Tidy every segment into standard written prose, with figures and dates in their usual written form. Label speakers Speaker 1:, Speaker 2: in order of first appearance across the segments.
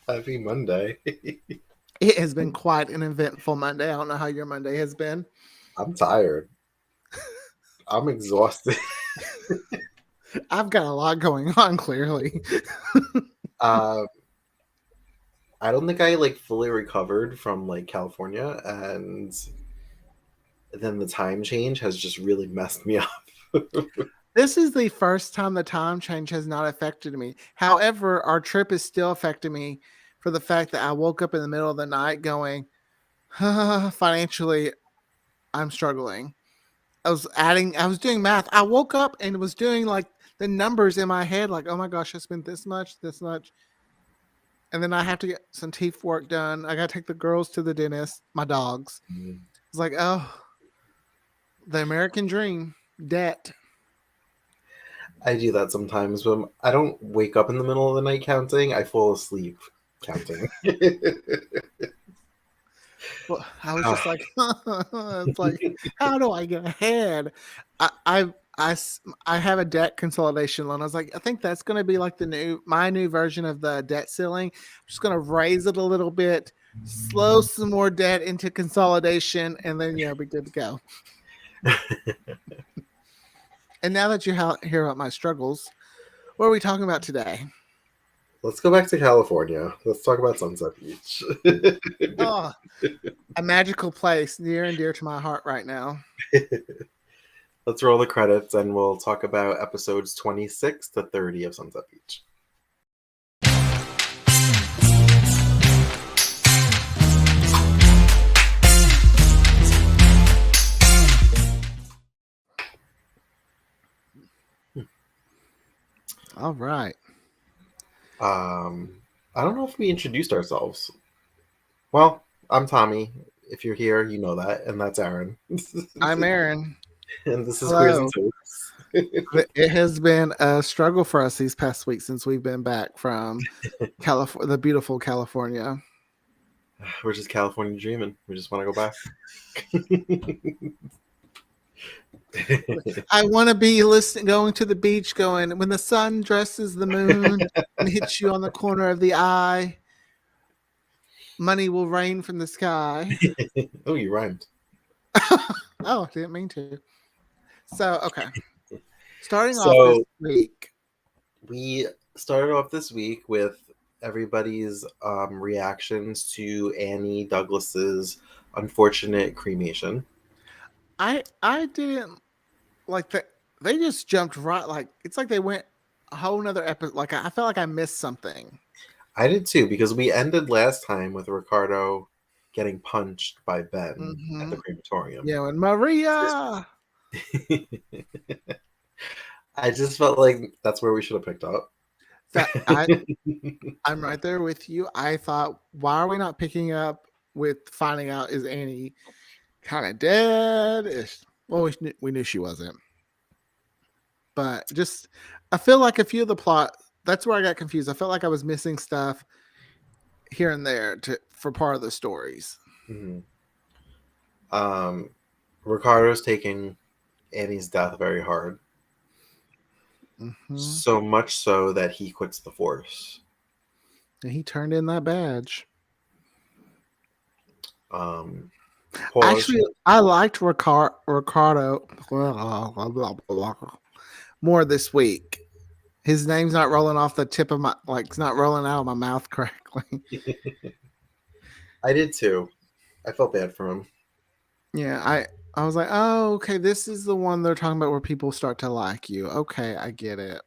Speaker 1: Happy Monday.
Speaker 2: It has been quite an eventful Monday. I don't know how your Monday has been.
Speaker 1: I'm tired. I'm exhausted.
Speaker 2: I've got a lot going on, clearly.
Speaker 1: Uh, I don't think I fully recovered from California, and then the time change has just really messed me up.
Speaker 2: This is the first time the time change has not affected me. However, our trip is still affecting me for the fact that I woke up in the middle of the night going, financially, I'm struggling. I was doing math. I woke up and was doing like the numbers in my head, like, oh my gosh, I spent this much, this much. And then I have to get some teeth work done. I got to take the girls to the dentist, my dogs. It's like, oh, the American dream, debt.
Speaker 1: I do that sometimes, but I don't wake up in the middle of the night counting. I fall asleep counting.
Speaker 2: Well, I was just like, it's like, how do I get ahead? I, I, I have a debt consolidation loan. I was like, I think that's going to be like my new version of the debt ceiling. I'm just going to raise it a little bit, slow some more debt into consolidation, and then, be good to go. And now that you hear about my struggles, what are we talking about today?
Speaker 1: Let's go back to California. Let's talk about Sunset Beach.
Speaker 2: Oh, a magical place near and dear to my heart right now.
Speaker 1: Let's roll the credits and we'll talk about episodes 26 to 30 of Sunset Beach.
Speaker 2: All right.
Speaker 1: I don't know if we introduced ourselves. Well, I'm Tommy. If you're here, you know that, and that's Aaron.
Speaker 2: I'm Aaron.
Speaker 1: And this is Queers and
Speaker 2: Hello.
Speaker 1: Toasts.
Speaker 2: It has been a struggle for us these past weeks since we've been back from California, the beautiful California.
Speaker 1: We're just California dreaming. We just want to go back.
Speaker 2: I want to be going to the beach, going when the sun dresses the moon and hits you on the corner of the eye. Money will rain from the sky.
Speaker 1: Oh, you rhymed.
Speaker 2: Oh, didn't mean to. So, okay. Starting off
Speaker 1: So
Speaker 2: this week,
Speaker 1: we started off this week with everybody's reactions to Annie Douglas's unfortunate cremation.
Speaker 2: I didn't like that. They just jumped right, like it's like they went a whole nother episode. Like I felt like I missed something.
Speaker 1: I did too, because we ended last time with Ricardo getting punched by Ben at the crematorium.
Speaker 2: Yeah, and Maria.
Speaker 1: I just felt like that's where we should have picked up.
Speaker 2: I'm right there with you. I thought, why are we not picking up with finding out is Annie kind of dead? Well, we knew she wasn't, but just I feel like a few of the plot. That's where I got confused. I felt like I was missing stuff here and there for part of the stories.
Speaker 1: Mm-hmm. Ricardo's taking Annie's death very hard.
Speaker 2: Mm-hmm.
Speaker 1: So much so that he quits the force.
Speaker 2: And he turned in that badge.
Speaker 1: Actually,
Speaker 2: I liked Ricardo more this week. His name's not rolling off the tip of my, like, it's not rolling out of my mouth correctly.
Speaker 1: I did too. I felt bad for him.
Speaker 2: Yeah, I was like, oh, okay, this is the one they're talking about where people start to like you. Okay, I get it.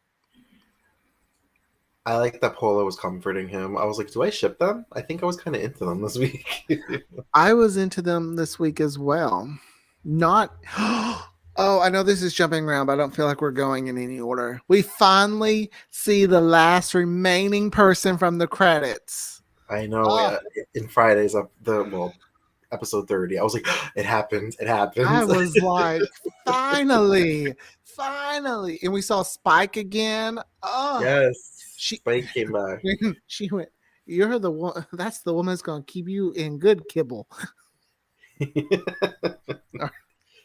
Speaker 1: I like that Paula was comforting him. I was like, do I ship them? I think I was kind of into them this week.
Speaker 2: I was into them this week as well. Not. Oh, I know this is jumping around, but I don't feel like we're going in any order. We finally see the last remaining person from the credits.
Speaker 1: I know. In Fridays, episode 30, I was like, it happened. It happened.
Speaker 2: I was like, finally. And we saw Spike again. Oh,
Speaker 1: yes. Spike came back.
Speaker 2: She went, you're the one. That's the woman that's going to keep you in good kibble.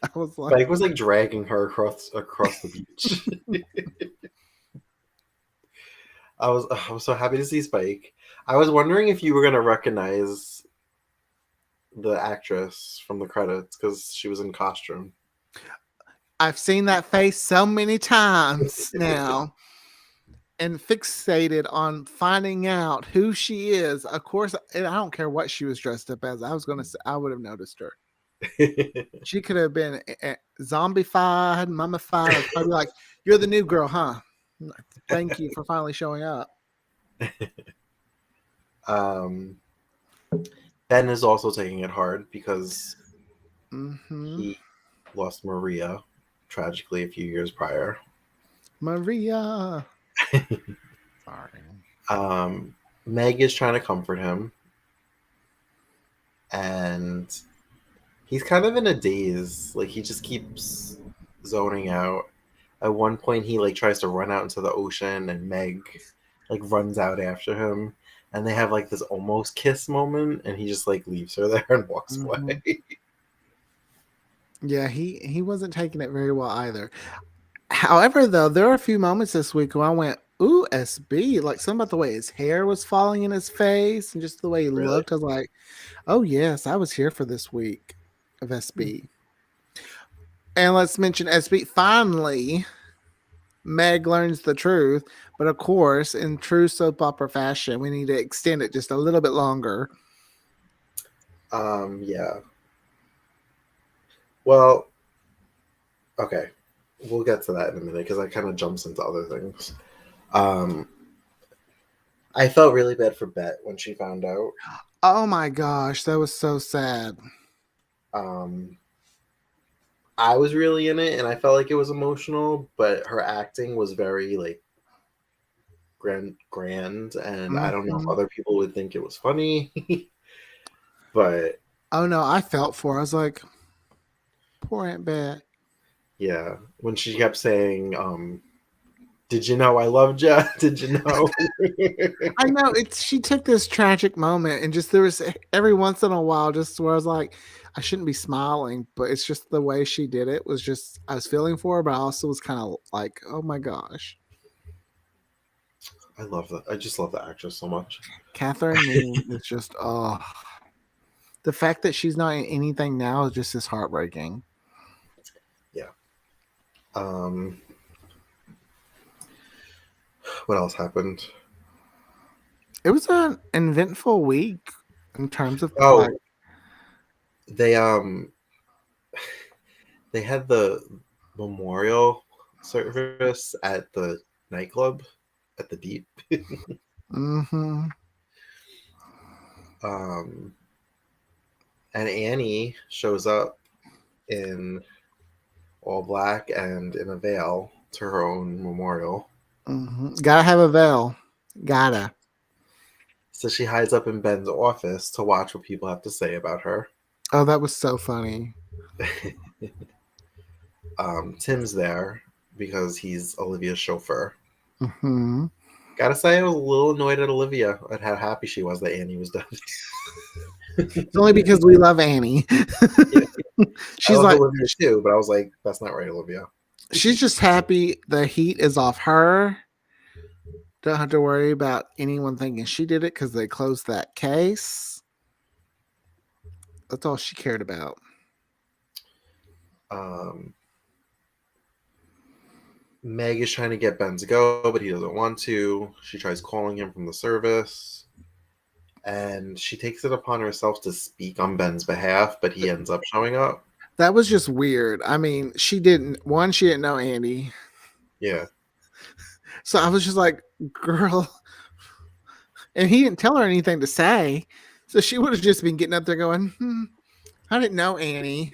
Speaker 1: I was like, Spike was like dragging her across the beach. I was so happy to see Spike. I was wondering if you were gonna recognize the actress from the credits because she was in costume.
Speaker 2: I've seen that face so many times now and fixated on finding out who she is. Of course, and I don't care what she was dressed up as. I was going to say, I would have noticed her. She could have been zombified, mummified. I'd probably be like, "You're the new girl, huh? Thank you for finally showing up."
Speaker 1: um, Ben is also taking it hard because he lost Maria tragically a few years prior.
Speaker 2: Maria. Sorry.
Speaker 1: Meg is trying to comfort him, and he's kind of in a daze. Like he just keeps zoning out. At one point, he like tries to run out into the ocean, and Meg like runs out after him, and they have like this almost kiss moment, and he just like leaves her there and walks away.
Speaker 2: Yeah, he wasn't taking it very well either. However, though, there were a few moments this week where I went, "Ooh, SB!" Like something about the way his hair was falling in his face and just the way he
Speaker 1: Really?
Speaker 2: looked. I was like, "Oh yes, I was here for this week of SB." And let's mention SB. Finally, Meg learns the truth, but of course, in true soap opera fashion, we need to extend it just a little bit longer.
Speaker 1: Yeah. Well, okay. We'll get to that in a minute because that kind of jumps into other things. I felt really bad for Bet when she found out.
Speaker 2: Oh my gosh, that was so sad.
Speaker 1: I was really in it and I felt like it was emotional, but her acting was very like grand, and I don't know if other people would think it was funny. But
Speaker 2: oh no, I felt for her. I was like, poor Aunt Bet.
Speaker 1: yeah, when she kept saying, did you know I loved you? Did you know?
Speaker 2: I know she took this tragic moment and just there was every once in a while just where I was like, I shouldn't be smiling, but it's just the way she did it was just I was feeling for her, but I also was kind of like, oh my gosh.
Speaker 1: I love that. I just love the actress so much.
Speaker 2: Catherine Mead is just the fact that she's not in anything now is just as heartbreaking.
Speaker 1: Yeah. What else happened?
Speaker 2: It was an eventful week in terms of
Speaker 1: Oh, they they had the memorial service at the nightclub at the Deep.
Speaker 2: Mm-hmm.
Speaker 1: And Annie shows up in all black and in a veil to her own memorial.
Speaker 2: Mm-hmm. Gotta have a veil. Gotta.
Speaker 1: So she hides up in Ben's office to watch what people have to say about her.
Speaker 2: Oh, that was so funny.
Speaker 1: Tim's there because he's Olivia's chauffeur.
Speaker 2: Mm-hmm.
Speaker 1: Gotta say, I was a little annoyed at Olivia at how happy she was that Annie was done.
Speaker 2: It's only because we love Annie. She's like
Speaker 1: Olivia too, but I was like, that's not right, Olivia.
Speaker 2: She's just happy the heat is off her. Don't have to worry about anyone thinking she did it because they closed that case. That's all she cared about.
Speaker 1: Meg is trying to get Ben to go, but he doesn't want to. She tries calling him from the service, and she takes it upon herself to speak on Ben's behalf, but he ends up showing up.
Speaker 2: That was just weird. I mean, she didn't know Andy.
Speaker 1: Yeah.
Speaker 2: So I was just like, girl. And he didn't tell her anything to say. So she would have just been getting up there going, I didn't know Annie.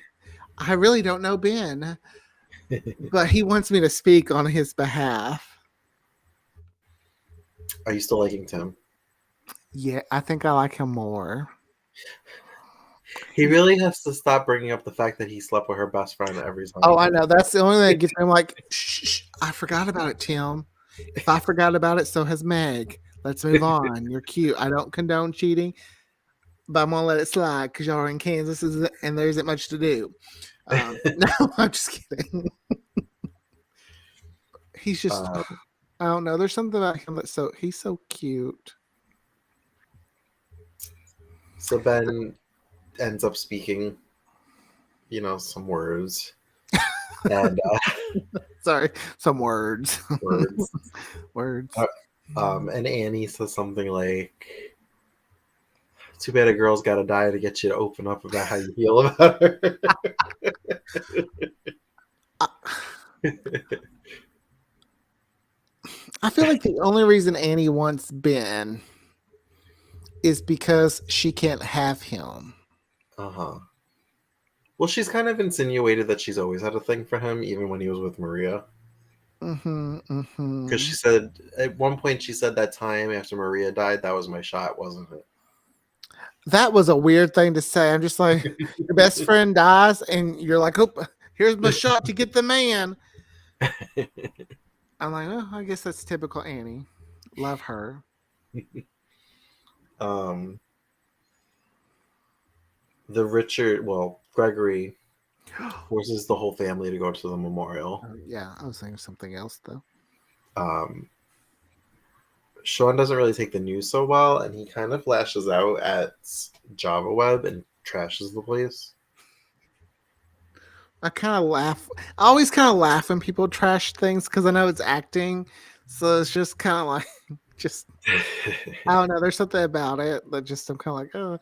Speaker 2: I really don't know Ben. But he wants me to speak on his behalf.
Speaker 1: Are you still liking Tim?
Speaker 2: Yeah, I think I like him more.
Speaker 1: He really has to stop bringing up the fact that he slept with her best friend every time.
Speaker 2: Oh, I know. That's the only thing that gets me. I'm like, shh, I forgot about it, Tim. If I forgot about it, so has Meg. Let's move on. You're cute. I don't condone cheating, but I'm going to let it slide because y'all are in Kansas and there isn't much to do. No, I'm just kidding. He's just I don't know. There's something about him that's he's so cute.
Speaker 1: So Ben ends up speaking, some words and
Speaker 2: Sorry, some words.
Speaker 1: words.
Speaker 2: Words.
Speaker 1: And Annie says something like, "Too bad a girl's got to die to get you to open up about how you feel about her."
Speaker 2: I feel like the only reason Annie wants Ben is because she can't have him.
Speaker 1: Uh-huh. Well, she's kind of insinuated that she's always had a thing for him, even when he was with Maria. Because she said, at one point, she said that time after Maria died, that was my shot, wasn't it?
Speaker 2: That was a weird thing to say. I'm just like, your best friend dies, and you're like, oh, here's my shot to get the man. I'm like, oh, I guess that's typical Annie. Love her.
Speaker 1: Gregory forces the whole family to go to the memorial.
Speaker 2: Yeah, I was thinking of something else, though.
Speaker 1: Sean doesn't really take the news so well, and he kind of lashes out at Java Web and trashes the place.
Speaker 2: I kind of laugh. I always kind of laugh when people trash things because I know it's acting. So it's just kind of like, I don't know. There's something about it that just I'm kind of like, oh,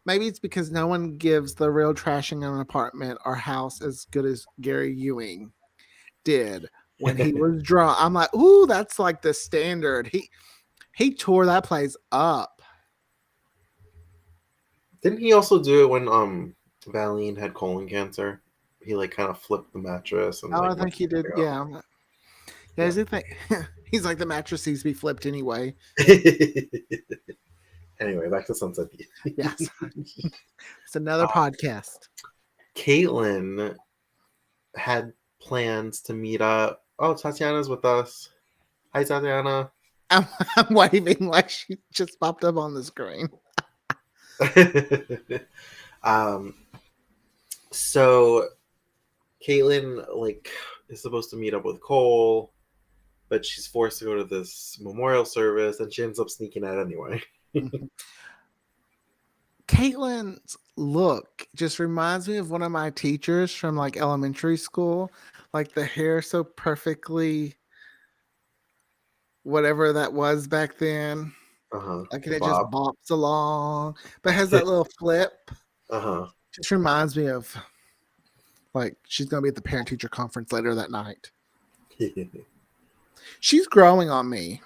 Speaker 2: maybe it's because no one gives the real trashing of an apartment or house as good as Gary Ewing did when he was drunk. I'm like, ooh, that's like the standard. He tore that place up.
Speaker 1: Didn't he also do it when Valine had colon cancer? He like kind of flipped the mattress. And,
Speaker 2: I think he did. Yeah. Yeah. He's like the mattress needs to be flipped anyway.
Speaker 1: Anyway, back to Sunset Beach.
Speaker 2: Yes. It's another podcast.
Speaker 1: Caitlin had plans to meet up. Oh, Tatiana's with us. Hi, Tatiana.
Speaker 2: I'm waving like she just popped up on the screen.
Speaker 1: So Caitlin is supposed to meet up with Cole, but she's forced to go to this memorial service, and she ends up sneaking out anyway.
Speaker 2: Caitlin's look just reminds me of one of my teachers from elementary school. Like the hair so perfectly, whatever that was back then. Like it just bops along, but has that little flip. Just reminds me of she's gonna be at the parent teacher conference later that night. She's growing on me.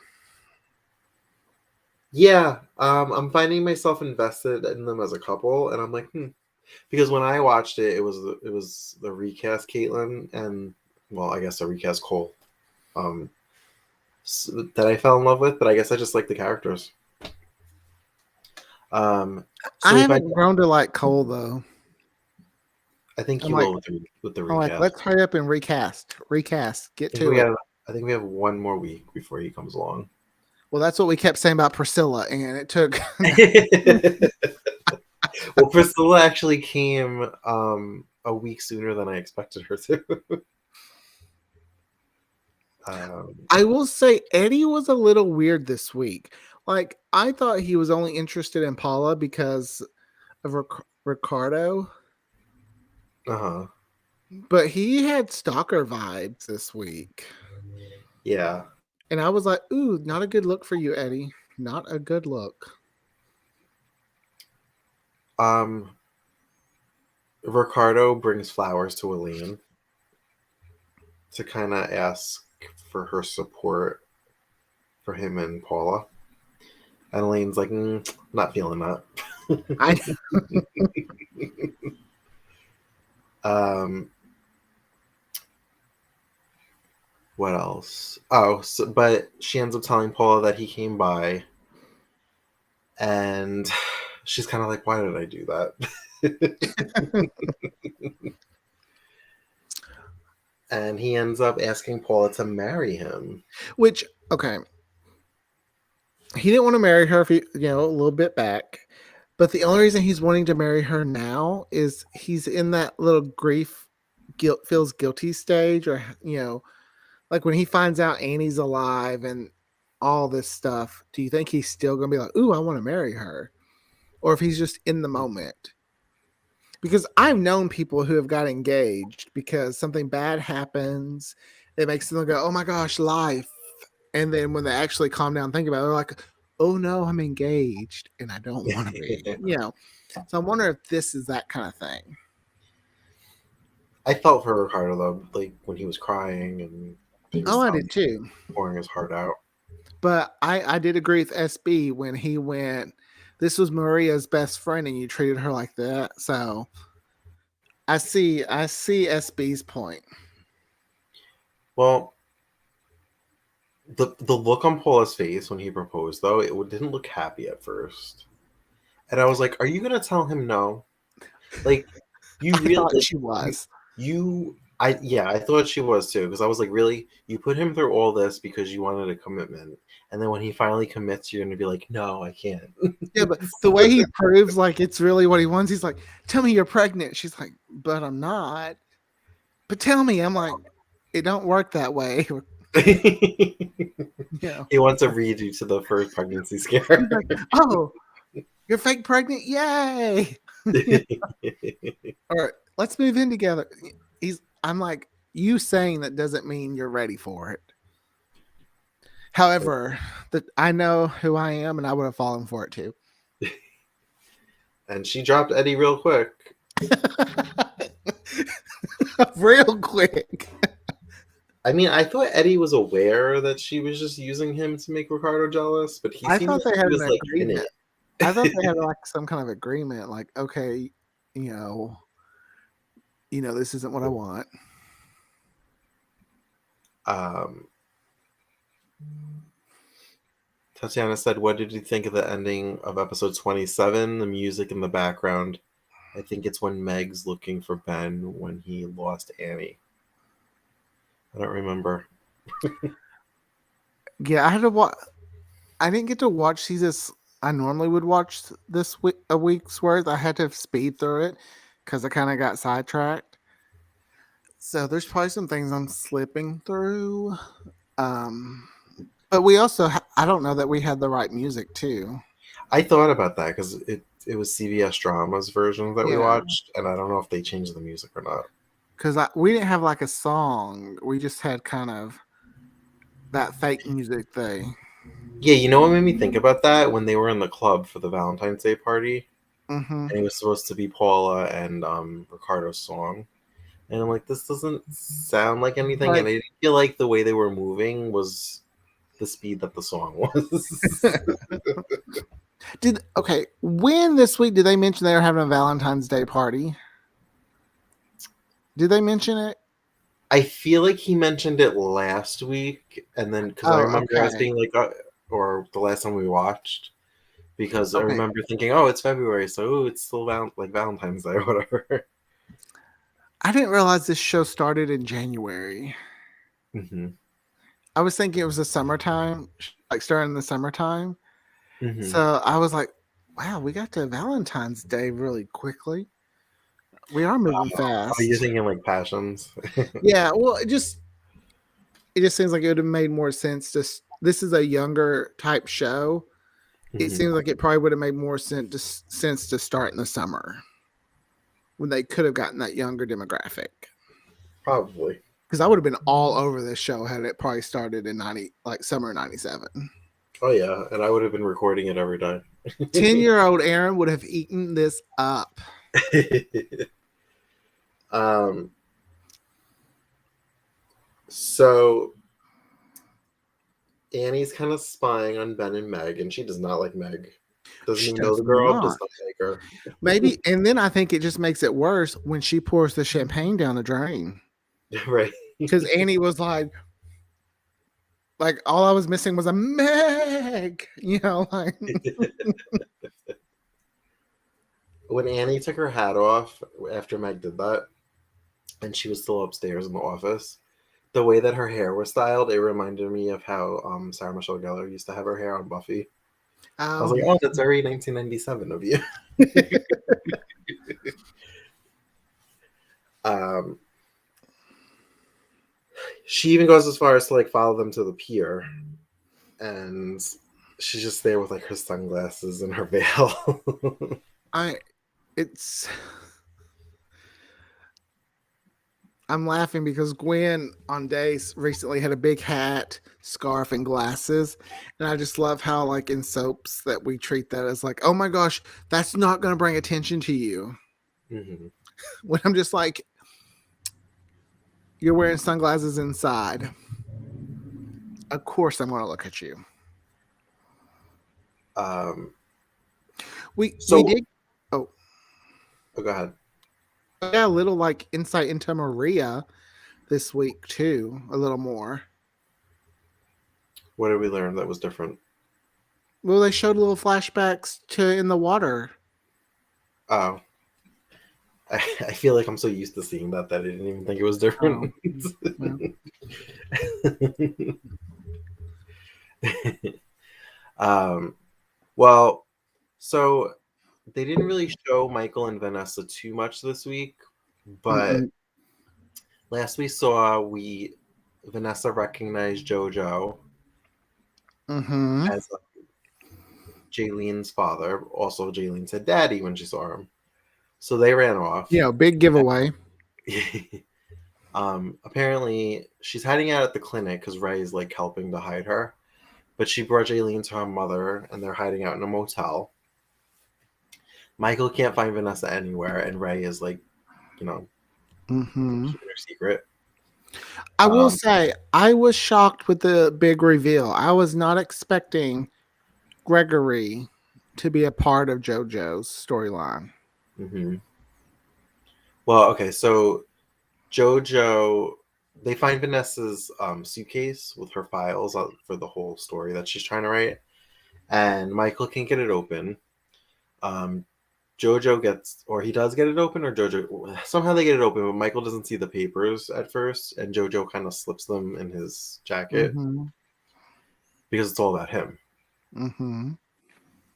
Speaker 1: Yeah, I'm finding myself invested in them as a couple, and I'm like, because when I watched it, it was the recast Caitlin and I guess the recast Cole, that I fell in love with. But I guess I just like the characters.
Speaker 2: I haven't grown to like Cole though.
Speaker 1: I think you will with the recast.
Speaker 2: Let's hurry up and recast. Get to it.
Speaker 1: I think we have one more week before he comes along.
Speaker 2: Well, that's what we kept saying about Priscilla, and it took.
Speaker 1: Well, Priscilla actually came a week sooner than I expected her to.
Speaker 2: I will say Eddie was a little weird this week. I thought he was only interested in Paula because of Ricardo. But he had stalker vibes this week.
Speaker 1: Yeah.
Speaker 2: And I was like, ooh, not a good look for you, Eddie. Not a good look.
Speaker 1: Ricardo brings flowers to Elaine to kind of ask for her support for him and Paula. And Elaine's like, not feeling that. What else? But she ends up telling Paula that he came by, and she's kind of like, why did I do that? And he ends up asking Paula to marry him.
Speaker 2: Which, okay. He didn't want to marry her, a little bit back. But the only reason he's wanting to marry her now is he's in that little feels guilty stage, or, Like when he finds out Annie's alive and all this stuff, do you think he's still gonna be like, ooh, I want to marry her? Or if he's just in the moment? Because I've known people who have got engaged because something bad happens. It makes them go, oh my gosh, life. And then when they actually calm down and think about it, they're like, oh no, I'm engaged and I don't want to be, you know. So I wonder if this is that kind of thing.
Speaker 1: I felt for Ricardo though, like when he was crying and he was
Speaker 2: I did too.
Speaker 1: pouring his heart out.
Speaker 2: But I did agree with SB when he went, this was Maria's best friend and you treated her like that. So I see SB's point.
Speaker 1: Well, the look on Paula's face when he proposed though, it didn't look happy at first. And I was like, are you gonna tell him no? Like you
Speaker 2: I
Speaker 1: really
Speaker 2: thought
Speaker 1: like,
Speaker 2: she was.
Speaker 1: I thought she was too, because I was like, really? You put him through all this because you wanted a commitment. And then when he finally commits, you're gonna be like, no, I can't.
Speaker 2: Yeah, but the way he proves like it's really what he wants, he's like, tell me you're pregnant. She's like, but I'm not. But tell me. I'm like, it don't work that way. Yeah.
Speaker 1: He wants to read you to the first pregnancy scare.
Speaker 2: Like, oh, you're fake pregnant? Yay. All right, let's move in together. I'm like, you saying that doesn't mean you're ready for it. However, that I know who I am and I would have fallen for it too.
Speaker 1: And she dropped Eddie real quick.
Speaker 2: Real quick.
Speaker 1: I mean, I thought Eddie was aware that she was just using him to make Ricardo jealous, but he
Speaker 2: I
Speaker 1: seemed
Speaker 2: thought
Speaker 1: like
Speaker 2: they
Speaker 1: he
Speaker 2: had
Speaker 1: was
Speaker 2: an
Speaker 1: like in
Speaker 2: agreement.
Speaker 1: it.
Speaker 2: I thought they had like some kind of agreement, like, okay, this isn't what I want.
Speaker 1: Tatiana said, what did you think of the ending of episode 27? The music in the background. I think it's when Meg's looking for Ben when he lost Annie. I don't remember.
Speaker 2: Yeah, I had to watch. I didn't get to watch these. I normally would watch this week, a week's worth. I had to speed through it because I kind of got sidetracked. So there's probably some things I'm slipping through. But we also, I don't know that we had the right music too.
Speaker 1: I thought about that because it was CBS Drama's version that we
Speaker 2: Yeah.
Speaker 1: watched, and I don't know if they changed the music or not.
Speaker 2: Because we didn't have like a song. We just had kind of that fake music thing.
Speaker 1: Yeah, you know what made me think about that? When they were in the club for the Valentine's Day party,
Speaker 2: Mm-hmm.
Speaker 1: and it was supposed to be Paula and Ricardo's song. And I'm like, this doesn't sound like anything,
Speaker 2: Like-
Speaker 1: and I didn't feel like the way they were moving was the speed that the song was.
Speaker 2: When this week did they mention they were having a Valentine's Day party? Did they mention it?
Speaker 1: I feel like he mentioned it last week, and then because I remember us being like, or the last time we watched, because I remember thinking, oh, it's February, so it's still like Valentine's Day or whatever.
Speaker 2: I didn't realize this show started in January.
Speaker 1: Mm-hmm.
Speaker 2: I was thinking it was the summertime, like starting in the summertime.
Speaker 1: Mm-hmm.
Speaker 2: So I was like, wow, we got to Valentine's Day really quickly. We are moving fast.
Speaker 1: Are you thinking like Passions?
Speaker 2: Yeah, well, it just seems like it would have made more sense. This is a younger type show. It seems like it probably would have made more sense to start in the summer when they could have gotten that younger demographic. Probably. Because I would have been all over this show had it probably started in summer of 97.
Speaker 1: Oh yeah, and I would have been recording it every day.
Speaker 2: 10-year-old Aaron would have eaten this up.
Speaker 1: So Annie's kind of spying on Ben and Meg, and she does not like Meg. Doesn't even know the girl, does not like her.
Speaker 2: Maybe, and then I think it just makes it worse when she pours the champagne down the drain.
Speaker 1: Right.
Speaker 2: Because Annie was like all I was missing was a Meg, like.
Speaker 1: When Annie took her hat off after Meg did that, and she was still upstairs in the office, the way that her hair was styled, it reminded me of how Sarah Michelle Gellar used to have her hair on Buffy. I was like, oh, that's very 1997 of you. she even goes as far as to like follow them to the pier, and she's just there with like her sunglasses and her veil.
Speaker 2: It's I'm laughing because Gwen on Days recently had a big hat, scarf, and glasses. And I just love how, like, in soaps, that we treat that as like, oh my gosh, that's not going to bring attention to you.
Speaker 1: Mhm.
Speaker 2: When I'm just like, you're wearing sunglasses inside. Of course, I'm going to look at you. We
Speaker 1: So
Speaker 2: did. Oh,
Speaker 1: go ahead.
Speaker 2: yeah, a little like insight into Maria this week too. A little more.
Speaker 1: What did we learn that was different?
Speaker 2: Well, they showed little flashbacks to in the water.
Speaker 1: Oh, I feel like I'm so used to seeing that I didn't even think it was
Speaker 2: Oh,
Speaker 1: different.
Speaker 2: well.
Speaker 1: um, well, so they didn't really show Michael and Vanessa too much this week, but
Speaker 2: Mm-mm.
Speaker 1: last we saw, Vanessa recognized JoJo
Speaker 2: Mm-hmm.
Speaker 1: as Jaylene's father. Also, Jaylene said "daddy" when she saw him, so they ran off.
Speaker 2: Yeah, big giveaway.
Speaker 1: Apparently, she's hiding out at the clinic because Ray is like helping to hide her. But she brought Jaylene to her mother, and they're hiding out in a motel. Michael can't find Vanessa anywhere, and Ray is like, you know,
Speaker 2: Mm-hmm.
Speaker 1: keeping her secret.
Speaker 2: I will say, I was shocked with the big reveal. I was not expecting Gregory to be a part of JoJo's storyline.
Speaker 1: Mm-hmm. Well, okay, so JoJo, they find Vanessa's suitcase with her files for the whole story that she's trying to write, and Michael can't get it open. JoJo gets, or he does get it open, or JoJo, somehow they get it open, but Michael doesn't see the papers at first, and JoJo kind of slips them in his jacket
Speaker 2: Mm-hmm.
Speaker 1: because it's all about him.
Speaker 2: Mm-hmm.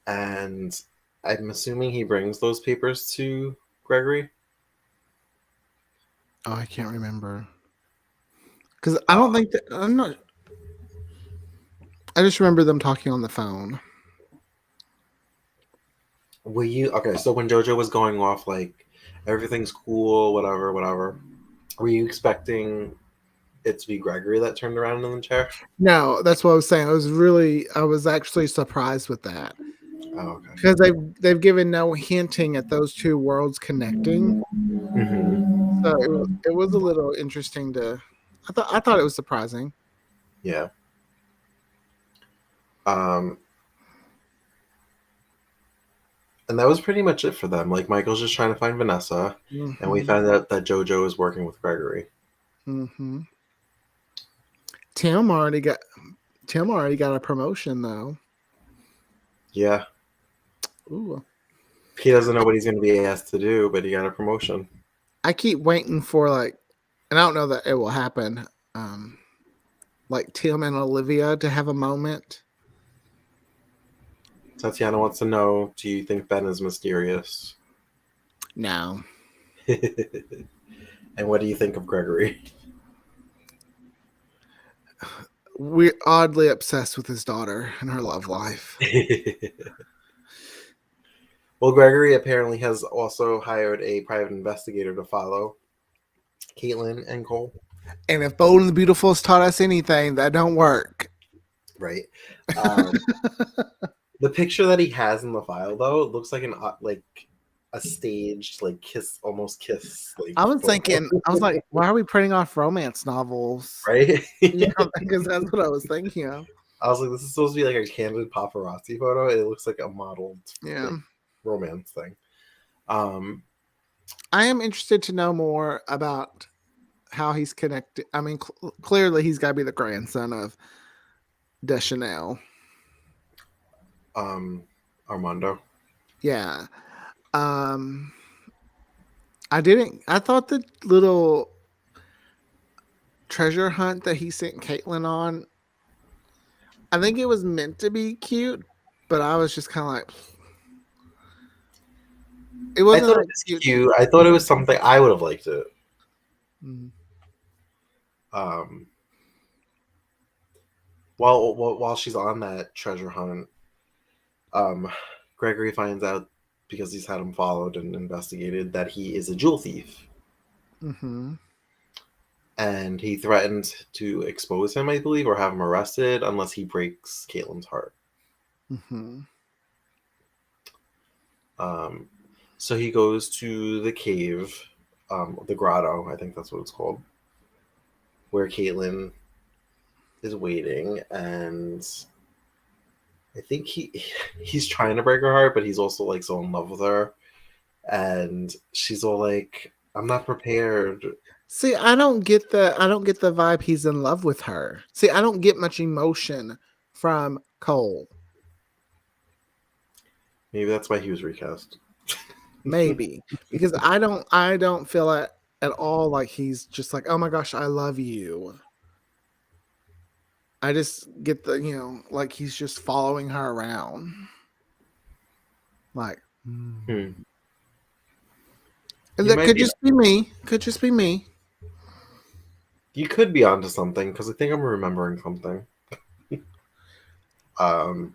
Speaker 1: And I'm assuming he brings those papers to Gregory.
Speaker 2: Oh, I can't remember. Because I don't think that I'm not. I just remember them talking on the phone.
Speaker 1: Were you okay? So when JoJo was going off, like everything's cool, whatever, whatever. Were you expecting it to be Gregory that turned around in the chair?
Speaker 2: No, that's what I was saying. I was actually surprised with that
Speaker 1: Oh, okay.
Speaker 2: because they've given no hinting at those two worlds connecting.
Speaker 1: Mm-hmm.
Speaker 2: So it was a little interesting to. I thought it was surprising.
Speaker 1: Yeah. Um, and that was pretty much it for them. Like Michael's just trying to find Vanessa, and we
Speaker 2: Mm-hmm.
Speaker 1: found out that JoJo is working with Gregory.
Speaker 2: Mm-hmm. Tim already got a promotion though.
Speaker 1: Yeah.
Speaker 2: Ooh.
Speaker 1: He doesn't know what he's going to be asked to do, but he got a promotion.
Speaker 2: I keep waiting for like, and I don't know that it will happen. Like Tim and Olivia to have a moment.
Speaker 1: Tatiana wants to know, do you think Ben is mysterious?
Speaker 2: No.
Speaker 1: And what do you think of Gregory?
Speaker 2: We're oddly obsessed with his daughter and her love life.
Speaker 1: Well, Gregory apparently has also hired a private investigator to follow Caitlin and Cole.
Speaker 2: And if Bold and the Beautiful has taught us anything, that don't work.
Speaker 1: Right. The picture that he has in the file, though, it looks like a staged kiss, almost kiss.
Speaker 2: I was like, why are we printing off romance novels?
Speaker 1: Right?
Speaker 2: Yeah, because that's what I was thinking of.
Speaker 1: I was like, this is supposed to be like a candid paparazzi photo. It looks like a modeled romance thing.
Speaker 2: I am interested to know more about how he's connected. I mean, clearly he's got to be the grandson of Deschanel.
Speaker 1: Armando.
Speaker 2: Yeah. I thought the little treasure hunt that he sent Caitlin on, I think it was meant to be cute, but I was just kind of like, it wasn't.
Speaker 1: I thought it was cute. I thought it was something I would have liked it.
Speaker 2: Mm.
Speaker 1: while she's on that treasure hunt, um, Gregory finds out because he's had him followed and investigated that he is a jewel thief,
Speaker 2: Mm-hmm.
Speaker 1: and he threatened to expose him, I believe, or have him arrested unless he breaks Caitlyn's heart.
Speaker 2: Mm-hmm.
Speaker 1: Um, so he goes to the cave, the grotto, I think that's what it's called, where Caitlyn is waiting, and I think he's trying to break her heart, but he's also like so in love with her, and she's all like, "I'm not prepared."
Speaker 2: See, I don't get the vibe he's in love with her. See, I don't get much emotion from Cole.
Speaker 1: Maybe that's why he was recast.
Speaker 2: Maybe because I don't feel it at all like he's just like, oh my gosh, I love you. I just get like he's just following her around. Like,
Speaker 1: Hmm.
Speaker 2: and
Speaker 1: You
Speaker 2: that
Speaker 1: might
Speaker 2: could
Speaker 1: be.
Speaker 2: just be me. Could just be me.
Speaker 1: You could be onto something because I think I'm remembering something. Um,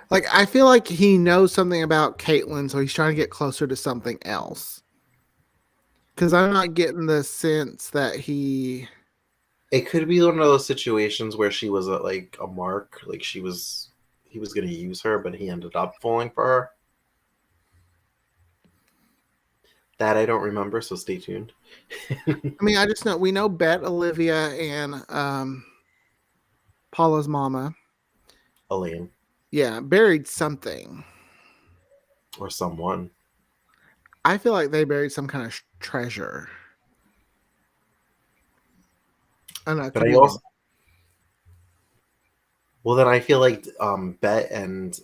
Speaker 2: Like, I feel like he knows something about Caitlyn, so he's trying to get closer to something else. Because I'm not getting the sense that he.
Speaker 1: it could be one of those situations where she was like a mark, like he was going to use her, but he ended up falling for her. That I don't remember, so stay tuned.
Speaker 2: I mean, I just know we know Bet, Olivia, and Paula's mama.
Speaker 1: Elaine
Speaker 2: Yeah, buried something.
Speaker 1: or someone.
Speaker 2: I feel like they buried some kind of treasure. I don't know. It
Speaker 1: But
Speaker 2: could
Speaker 1: I
Speaker 2: be
Speaker 1: also,
Speaker 2: wrong.
Speaker 1: well, then I feel like Bet and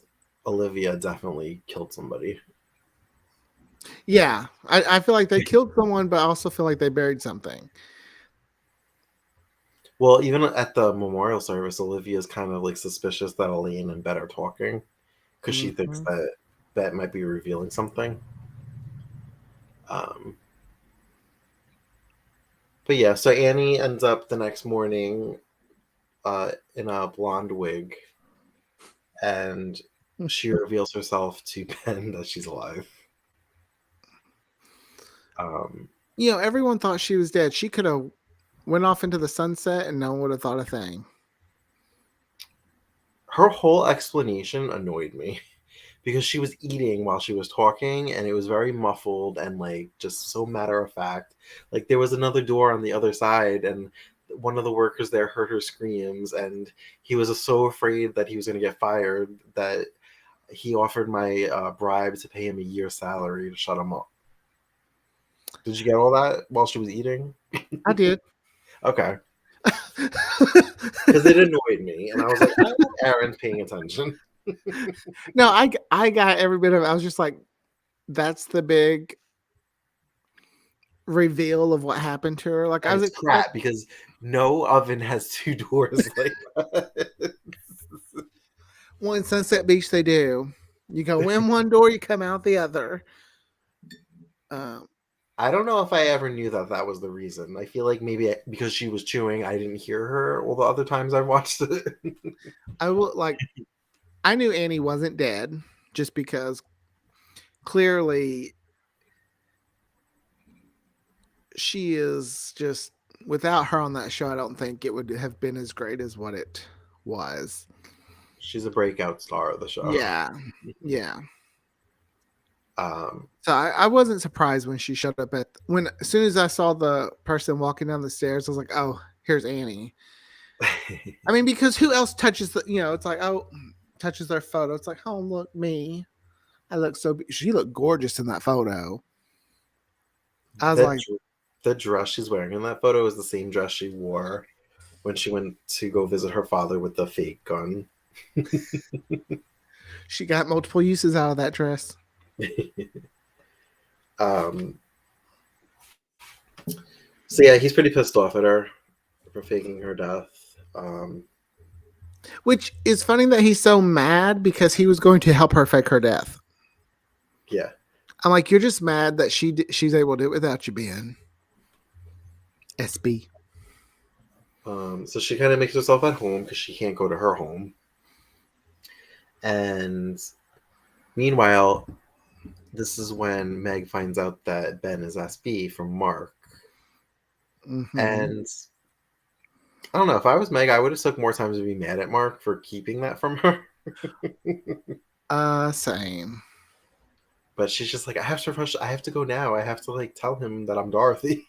Speaker 1: Olivia definitely killed somebody.
Speaker 2: Yeah, I feel like they killed someone, but I also feel like they buried something.
Speaker 1: Well, even at the memorial service, Olivia's kind of like suspicious that Elaine and Bet are talking because she thinks
Speaker 2: Mm-hmm.
Speaker 1: that Bet might be revealing something. Um, but yeah, so Annie ends up the next morning in a blonde wig, and she reveals herself to Ben that she's alive. Um,
Speaker 2: Everyone thought she was dead. She could have went off into the sunset, and no one would have thought a thing.
Speaker 1: her whole explanation annoyed me because she was eating while she was talking, and it was very muffled and like just so matter of fact. Like there was another door on the other side, and one of the workers there heard her screams, and he was so afraid that he was going to get fired that he offered my bribe to pay him a year's salary to shut him up. Did you get all that while she was eating?
Speaker 2: I did.
Speaker 1: Okay. Because it annoyed me, and I was like, I hope Aaron's paying attention.
Speaker 2: No, I got every bit of it. I was just like, that's the big reveal of what happened to her. Like I
Speaker 1: And
Speaker 2: was
Speaker 1: it's crap because no oven has two doors like that.
Speaker 2: well, in Sunset Beach they do. You go in one door, you come out the other. Um,
Speaker 1: I don't know if I ever knew that that was the reason. I feel like maybe because she was chewing, I didn't hear her all the other times I watched it.
Speaker 2: I will like. I knew Annie wasn't dead just because clearly she is just without her on that show. I don't think it would have been as great as what it was.
Speaker 1: She's a breakout star of the show.
Speaker 2: Yeah, yeah.
Speaker 1: Um,
Speaker 2: So I wasn't surprised when she showed up when as soon as I saw the person walking down the stairs, I was like, oh, here's Annie. I mean, because who else touches it's like, oh, touches their photo. It's like, oh, look, me. I look she looked gorgeous in that photo. I was
Speaker 1: that
Speaker 2: like,
Speaker 1: the dress she's wearing in that photo is the same dress she wore when she went to go visit her father with the fake gun.
Speaker 2: she got multiple uses out of that dress.
Speaker 1: um, so yeah, he's pretty pissed off at her for faking her death.
Speaker 2: Which is funny that he's so mad because he was going to help her fake her death.
Speaker 1: Yeah.
Speaker 2: I'm like, you're just mad that she's able to do it without you being SB.
Speaker 1: So she kind of makes herself at home because she can't go to her home. And meanwhile, this is when Meg finds out that Ben is SB from Mark.
Speaker 2: Mm-hmm.
Speaker 1: And I don't know, if I was Meg, I would have took more time to be mad at Mark for keeping that from her.
Speaker 2: Same.
Speaker 1: But she's just like, I have to rush. I have to go now. I have to like tell him that I'm Dorothy.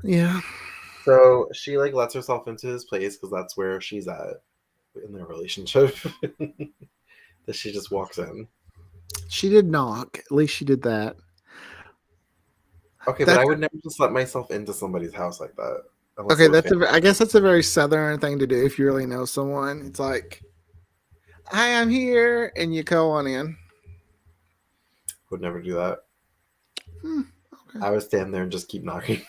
Speaker 2: Yeah.
Speaker 1: So she like lets herself into his place because that's where she's at in their relationship. That she just walks in.
Speaker 2: She did knock. At least she did that.
Speaker 1: Okay, but
Speaker 2: That's
Speaker 1: I would never just let myself into somebody's house like that unless it
Speaker 2: okay.
Speaker 1: was
Speaker 2: That's
Speaker 1: family.
Speaker 2: I guess that's a very southern thing to do if you really know someone. It's like, hi, I'm here, and you go on in.
Speaker 1: Would never do that.
Speaker 2: Hmm, okay.
Speaker 1: I would stand there and just keep knocking.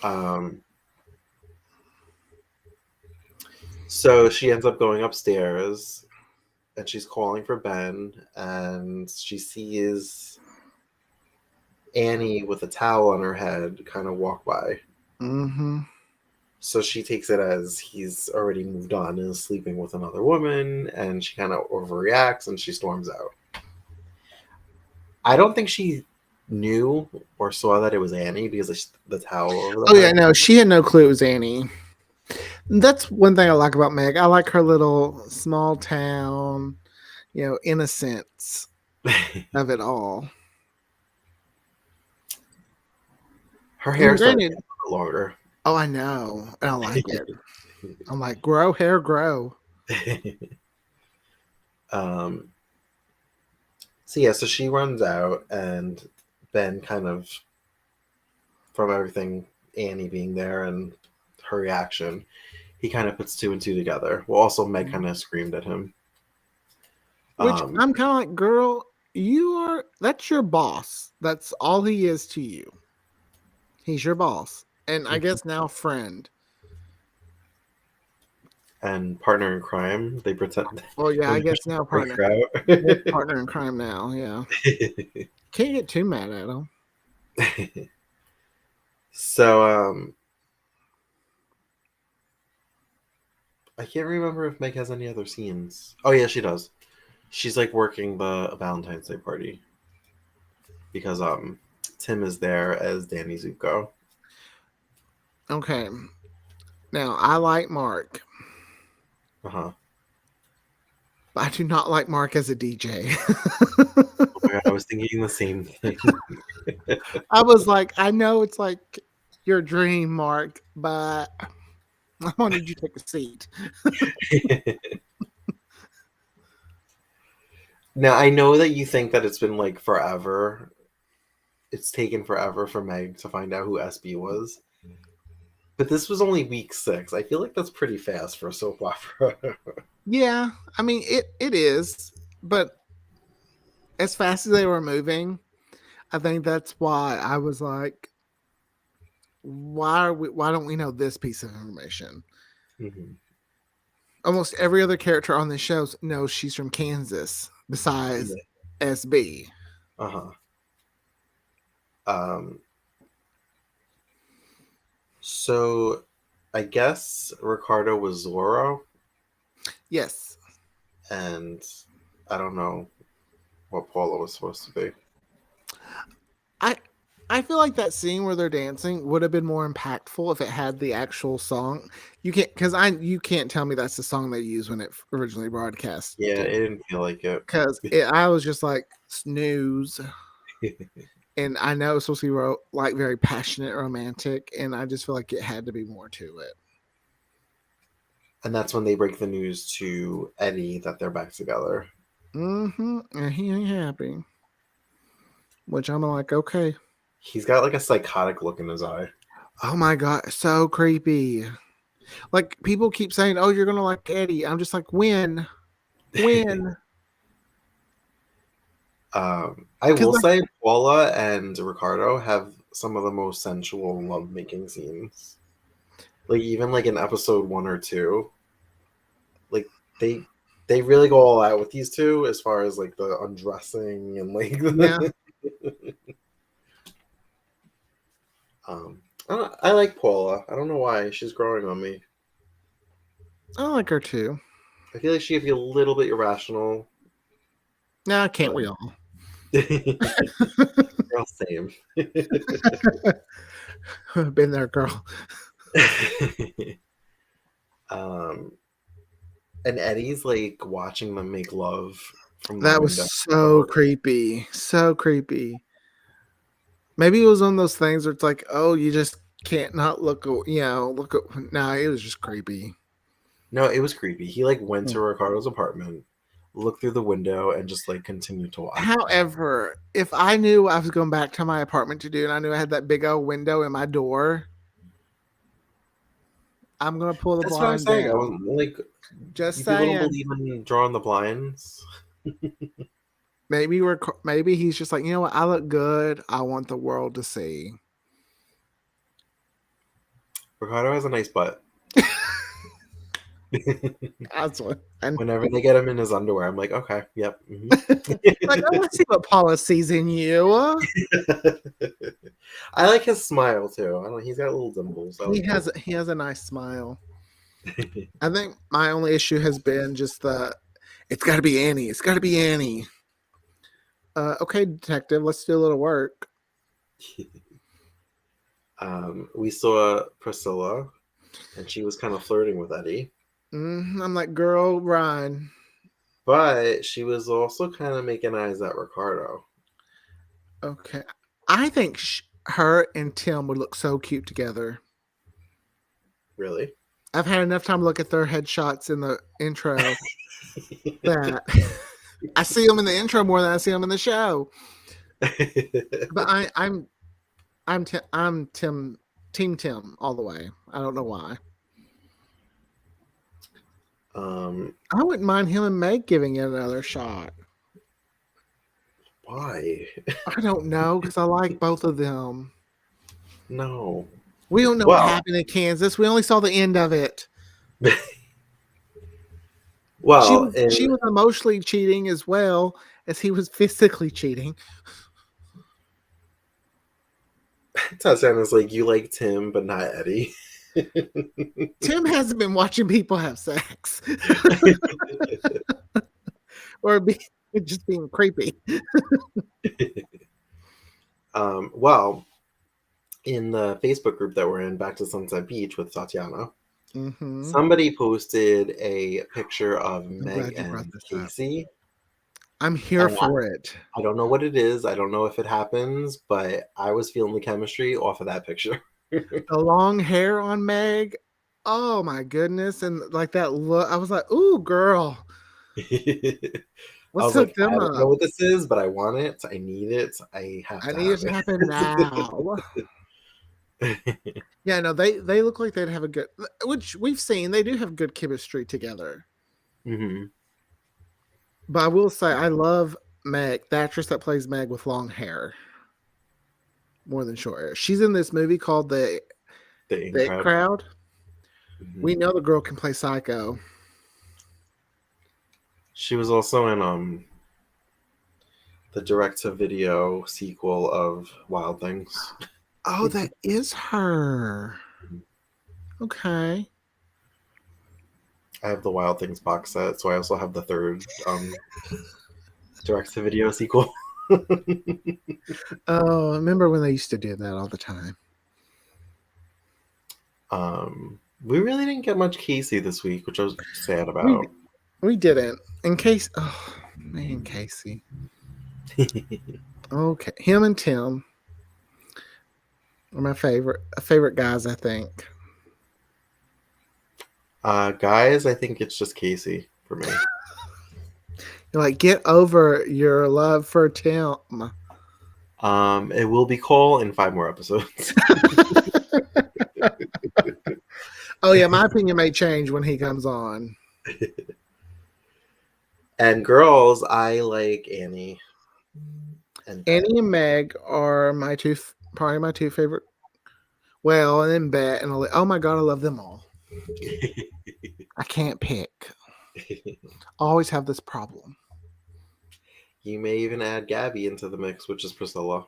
Speaker 1: um. So she ends up going upstairs, and she's calling for Ben, and she sees Annie with a towel on her head kind of walk by.
Speaker 2: Mm-hmm.
Speaker 1: So she takes it as he's already moved on and is sleeping with another woman, and she kind of overreacts and she storms out. I don't think she knew or saw that it was Annie because of the towel over the
Speaker 2: Oh yeah,
Speaker 1: head.
Speaker 2: no, she had no clue it was Annie. That's one thing I like about Meg. I like her little small town, innocence of it all.
Speaker 1: Her
Speaker 2: And
Speaker 1: hair started
Speaker 2: granted,
Speaker 1: getting longer.
Speaker 2: oh, I know, and I like it. I'm like, grow hair, grow.
Speaker 1: um, so yeah, so she runs out, and Ben kind of, from everything, Annie being there and her reaction, he kind of puts two and two together. Well, also Meg kind of screamed at him.
Speaker 2: Which
Speaker 1: Um,
Speaker 2: I'm kind of like, girl, that's your boss. That's all he is to you. He's your boss. And I guess now friend.
Speaker 1: and partner in crime, they pretend
Speaker 2: Well, yeah,
Speaker 1: when
Speaker 2: I
Speaker 1: they
Speaker 2: guess now
Speaker 1: break
Speaker 2: partner.
Speaker 1: her
Speaker 2: They're
Speaker 1: out.
Speaker 2: partner in crime now, yeah. Can't get too mad at him.
Speaker 1: So I can't remember if Meg has any other scenes. Oh yeah, she does. She's like working the Valentine's Day party because Tim is there as Danny Zuko.
Speaker 2: Okay. Now I like Mark,
Speaker 1: Uh-huh.
Speaker 2: but I do not like Mark as a DJ.
Speaker 1: Oh my God, I was thinking the same thing.
Speaker 2: I was like, I know it's like your dream, Mark, but I wanted you to take a seat.
Speaker 1: Now I know that you think that it's been like forever. It's taken forever for Meg to find out who SB was. But this was only week 6. I feel like that's pretty fast for a soap opera.
Speaker 2: Yeah, I mean it is, but as fast as they were moving, I think that's why I was like, why don't we know this piece of information?
Speaker 1: Mhm.
Speaker 2: Almost every other character on the show knows she's from Kansas besides
Speaker 1: Yeah.
Speaker 2: SB.
Speaker 1: Uh-huh. Um, so I guess Ricardo was Zorro,
Speaker 2: Yes.
Speaker 1: and I don't know what Paula was supposed to be.
Speaker 2: I I feel like that scene where they're dancing would have been more impactful if it had the actual song. You can't tell me that's the song they used when it originally broadcast.
Speaker 1: Yeah, it didn't feel like it.
Speaker 2: Because I was just like snooze, and I know it's supposed to be like very passionate, romantic, and I just feel like it had to be more to it.
Speaker 1: And that's when they break the news to Eddie that they're back together.
Speaker 2: Mm-hmm. And he ain't happy, which I'm like, okay.
Speaker 1: He's got like a psychotic look in his eye.
Speaker 2: Oh my god, so creepy. Like people keep saying, "Oh, you're gonna like Eddie." I'm just like, when? When?
Speaker 1: I
Speaker 2: Because
Speaker 1: will
Speaker 2: like,
Speaker 1: say Paula and Ricardo have some of the most sensual lovemaking scenes. Like even like in episode 1 or 2, like they they really go all out with these two as far as like the undressing and like
Speaker 2: yeah,
Speaker 1: I like Paula. I don't know why. She's growing on me.
Speaker 2: I like her too.
Speaker 1: I feel like she could be a little bit irrational.
Speaker 2: Nah, can't
Speaker 1: But...
Speaker 2: we all?
Speaker 1: Girl, same.
Speaker 2: Been there, girl.
Speaker 1: um, and Eddie's like watching them make love from the
Speaker 2: That was
Speaker 1: window.
Speaker 2: so creepy. So creepy. Maybe it was one of those things where it's like, oh, you just can't not look, look at. Nah, it was just creepy.
Speaker 1: No, it was creepy. He like went
Speaker 2: Hmm.
Speaker 1: to Ricardo's apartment, looked through the window, and just like continued to watch.
Speaker 2: However, if I knew I was going back to my apartment to do, and I knew I had that big old window in my door, I'm gonna pull the
Speaker 1: That's what I'm
Speaker 2: blind
Speaker 1: saying. I
Speaker 2: down.
Speaker 1: was like,
Speaker 2: Just
Speaker 1: you people don't
Speaker 2: saying.
Speaker 1: believe in drawing the blinds.
Speaker 2: Maybe he's just like, you know what? I look good. I want the world to see.
Speaker 1: Ricardo has a nice butt.
Speaker 2: That's what. And
Speaker 1: Whenever they get him in his underwear, I'm like, okay, yep.
Speaker 2: like, I want to see what Paula sees in you.
Speaker 1: I like his smile too. I don't. He's got little dimples.
Speaker 2: He has a nice smile. I think my only issue has been just it's got to be Annie. It's got to be Annie. Okay, detective, let's do a little work.
Speaker 1: We saw Priscilla, and she was kind of flirting with Eddie.
Speaker 2: I'm like, girl, run.
Speaker 1: But she was also kind of making eyes at Ricardo.
Speaker 2: Okay. I think her and Tim would look so cute together.
Speaker 1: Really?
Speaker 2: I've had enough time to look at their headshots in the intro that I see them in the intro more than I see them in the show. But I'm Team Tim all the way. I don't know why. I wouldn't mind him and Meg giving it another shot.
Speaker 1: Why?
Speaker 2: I don't know, because I like both of them.
Speaker 1: No.
Speaker 2: We don't know what happened in Kansas. We only saw the end of it.
Speaker 1: Well,
Speaker 2: she was emotionally cheating as well as he was physically cheating.
Speaker 1: Tatiana's like, you like Tim, but not Eddie.
Speaker 2: Tim hasn't been watching people have sex. Or just being creepy.
Speaker 1: Well, in the Facebook group that we're in, Back to Sunset Beach with Tatiana, somebody posted a picture of Meg and Casey.
Speaker 2: I'm here for it.
Speaker 1: I don't know what it is. I don't know if it happens, but I was feeling the chemistry off of that picture.
Speaker 2: The long hair on Meg. Oh my goodness. And like that look, I was like, ooh, girl.
Speaker 1: What's I don't know what this is, but I want it. I need it. I need it to happen
Speaker 2: now. Yeah, no, they look like they'd have a good, which we've seen. They do have good chemistry together.
Speaker 1: Mm-hmm.
Speaker 2: But I will say, I love Meg, the actress that plays Meg with long hair, more than short hair. She's in this movie called The It Crowd. Mm-hmm. We know the girl can play Psycho.
Speaker 1: She was also in the direct-to-video sequel of Wild Things.
Speaker 2: Oh, that is her. Okay.
Speaker 1: I have the Wild Things box set, so I also have the third direct-to-video sequel.
Speaker 2: Oh, I remember when they used to do that all the time.
Speaker 1: We really didn't get much Casey this week, which I was sad about.
Speaker 2: We didn't. Oh man, Casey. Okay, him and Tim are my favorite guys, I think.
Speaker 1: Guys, I think it's just Casey for me.
Speaker 2: You're like, get over your love for Tim.
Speaker 1: It will be Cole in 5 more episodes.
Speaker 2: Oh yeah, my opinion may change when he comes on.
Speaker 1: And girls, I like Annie.
Speaker 2: Annie and Meg are probably my two favorite. Well, and then Bet and oh my god, I love them all. I can't pick. Always have this problem.
Speaker 1: You may even add Gabby into the mix, which is Priscilla.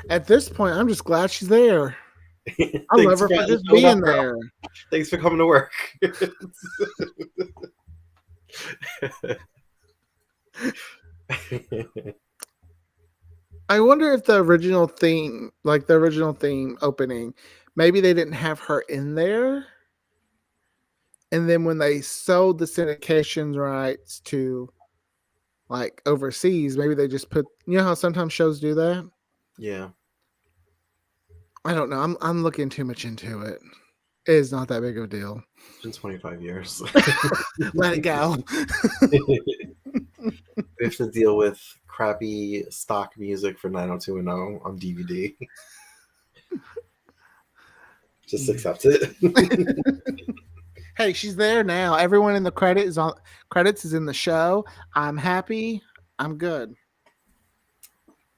Speaker 2: At this point, I'm just glad she's there. I
Speaker 1: Thanks
Speaker 2: love her for
Speaker 1: for
Speaker 2: just
Speaker 1: showing up,
Speaker 2: being
Speaker 1: girl.
Speaker 2: there.
Speaker 1: Thanks for coming to work.
Speaker 2: I wonder if the original theme, like the original theme opening, maybe they didn't have her in there. And then when they sold the syndication rights to like overseas, maybe they just put, you know how sometimes shows do that?
Speaker 1: Yeah.
Speaker 2: I don't know. I'm looking too much into it. It is not that big of a deal.
Speaker 1: It's been 25 years.
Speaker 2: Let it go.
Speaker 1: We have to deal with crappy stock music for 90210 on DVD. Just accept it.
Speaker 2: Hey, she's there now. Everyone in the credits is in the show. I'm happy. I'm good.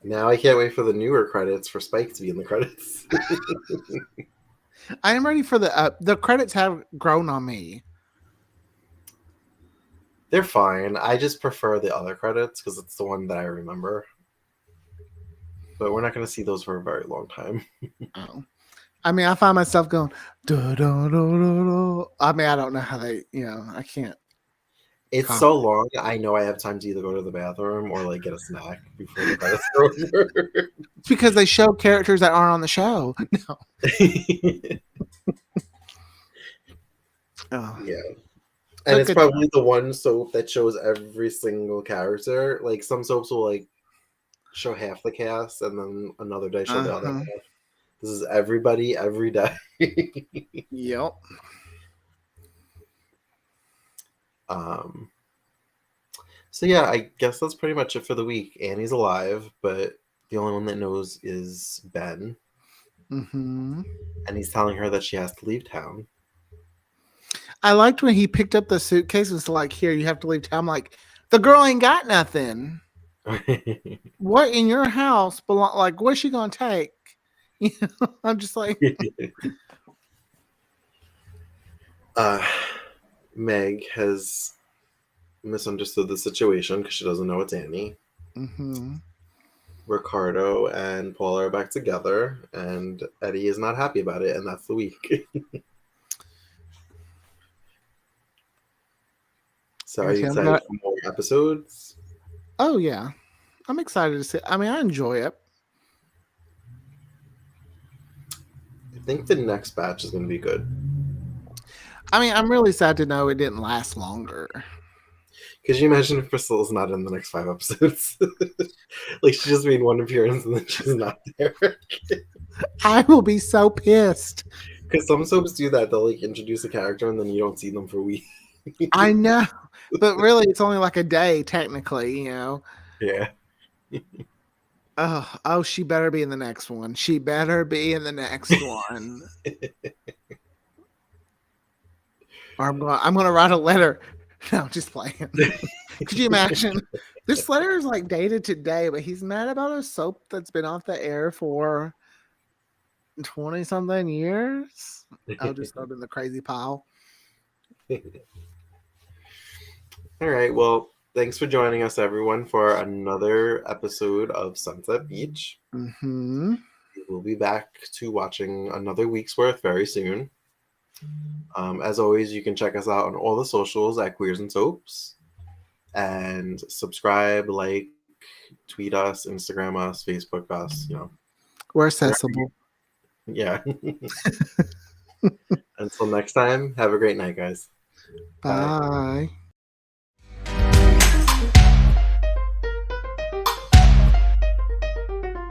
Speaker 1: Now I can't wait for the newer credits for Spike to be in the credits.
Speaker 2: I am ready for the credits have grown on me.
Speaker 1: They're fine. I just prefer the other credits because it's the one that I remember. But we're not going to see those for a very long time.
Speaker 2: Oh. I mean, I find myself going, duh, duh, duh, duh, duh. I mean, I don't know how they, I can't.
Speaker 1: It's so long. I know I have time to either go to the bathroom or like get a snack before the credits are over.
Speaker 2: It's because they show characters that aren't on the show. No. Oh.
Speaker 1: Yeah. And it's probably the one soap that shows every single character. Like some soaps will like show half the cast and then another day show the other half. This is everybody every day.
Speaker 2: Yep.
Speaker 1: So yeah, I guess that's pretty much it for the week. Annie's alive, but the only one that knows is Ben.
Speaker 2: Mm-hmm.
Speaker 1: And he's telling her that she has to leave town.
Speaker 2: I liked when he picked up the suitcase and was like, here, you have to leave town. I'm like, the girl ain't got nothing. What in your house belong? Like, what's she gonna take? I'm just like,
Speaker 1: Meg has misunderstood the situation because she doesn't know it's Annie.
Speaker 2: Mm-hmm.
Speaker 1: Ricardo and Paula are back together, and Eddie is not happy about it, and that's the week. So are you excited for more episodes?
Speaker 2: Oh yeah, I'm excited to see. I mean, I enjoy it.
Speaker 1: I think the next batch is going to be good.
Speaker 2: I mean, I'm really sad to know it didn't last longer.
Speaker 1: Could you imagine if Priscilla's not in the next 5 episodes? Like she just made one appearance and then she's not there.
Speaker 2: I will be so pissed.
Speaker 1: Because some soaps do that. They'll like introduce a character and then you don't see them for weeks.
Speaker 2: I know, but really, it's only like a day technically.
Speaker 1: Yeah.
Speaker 2: Oh, she better be in the next one. She better be in the next one. Or I'm gonna write a letter. No, just playing. Could you imagine? This letter is like dated today, but he's mad about a soap that's been off the air for 20 something years. I'll just throw it in the crazy pile.
Speaker 1: All right. Well, thanks for joining us, everyone, for another episode of Sunset Beach.
Speaker 2: Mm-hmm.
Speaker 1: We'll be back to watching another week's worth very soon. As always, you can check us out on all the socials at Queers and Soaps. And subscribe, like, tweet us, Instagram us, Facebook us,
Speaker 2: We're accessible.
Speaker 1: Yeah. Until next time, have a great night, guys.
Speaker 2: Bye.